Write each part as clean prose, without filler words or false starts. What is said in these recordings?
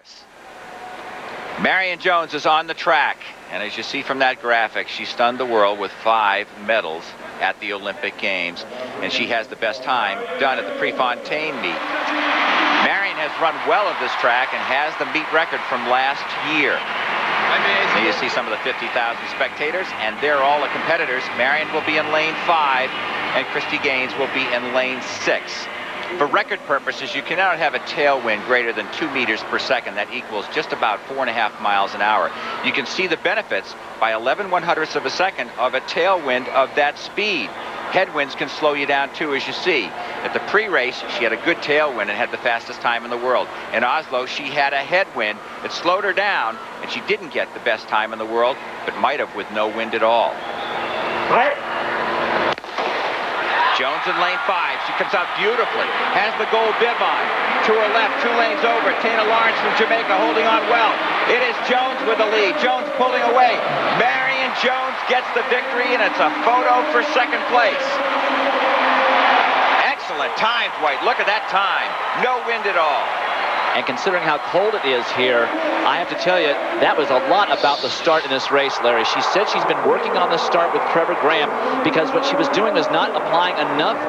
minutes. Marion Jones is on the track, and as you see from that graphic, she stunned the world with 5 medals at the Olympic Games, and she has the best time done at the Prix meet. Marion has run well at this track and has the meet record from last year. Now you see some of the 50,000 spectators, and they're all the competitors. Marion will be in lane 5, and Chryste Gaines will be in lane 6. For record purposes, you cannot have a tailwind greater than 2 meters per second. That equals just about 4.5 miles an hour. You can see the benefits by 11/100ths of a second of a tailwind of that speed. Headwinds can slow you down too, as you see. At the pre-race, she had a good tailwind and had the fastest time in the world. In Oslo, she had a headwind that slowed her down, and she didn't get the best time in the world, but might have with no wind at all. Jones in lane 5. She comes out beautifully. Has the gold bib on. To her left, 2 lanes over. Tanya Lawrence from Jamaica holding on well. It is Jones with the lead. Jones pulling away. Marion Jones gets the victory, and it's a photo for second place. Excellent times, White. Look at that time. No wind at all. And considering how cold it is here, I have to tell you, that was a lot about the start in this race, Larry. She said she's been working on the start with Trevor Graham because what she was doing was not applying enough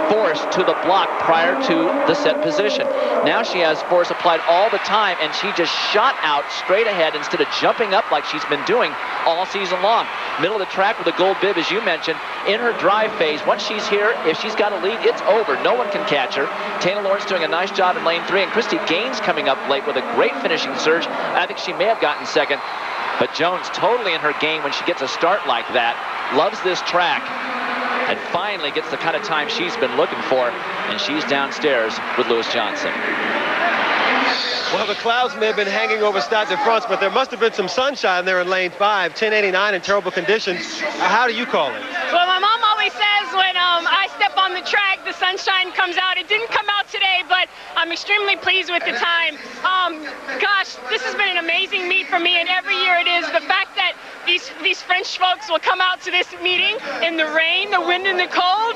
force to the block prior to the set position. Now she has force applied all the time, and she just shot out straight ahead instead of jumping up like she's been doing all season long. Middle of the track with a gold bib, as you mentioned, in her drive phase. Once she's here, if she's got a lead, it's over. No one can catch her. Tanya Lawrence doing a nice job in lane 3, and Chryste Gaines coming up late with a great finishing surge. I think she may have gotten second, but Jones totally in her game when she gets a start like that. Loves this track, and finally gets the kind of time she's been looking for, and she's downstairs with Lewis Johnson. Well, the clouds may have been hanging over Stade de France, but there must have been some sunshine there in lane 5, 1089 in terrible conditions. How do you call it? Well, my mom always says when I step on the track, the sunshine comes out. It didn't come out today, but I'm extremely pleased with the time. Gosh, this has been an amazing meet for me, and every year it is. The fact that these French folks will come out to this meeting in the rain, the wind, and the cold,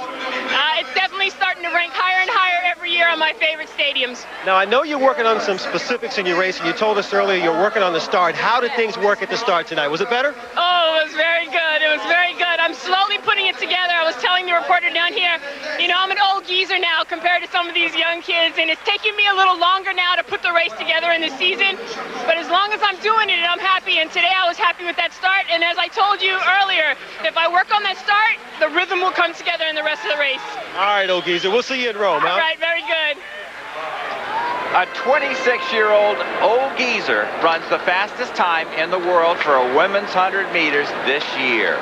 it's definitely starting to rank higher and higher every year on my favorite stadiums. Now, I know you're working on some specifics in your race, and you told us earlier you're working on the start. How did things work at the start tonight? Was it better? Oh, it was very good. It was very good. I'm slowly putting it together. I was telling the reporter down here, you know, I'm an old geezer now compared to some of these young kids, and it's taking me a little longer now to put the race together in the season. But as long as I'm doing it, I'm happy, and today I was happy with that start. And as I told you earlier, if I work on that start, the rhythm will come together in the rest of the race. All right, old geezer. We'll see you in Rome, huh? All right, very good. A 26-year-old old geezer runs the fastest time in the world for a women's 100 meters this year.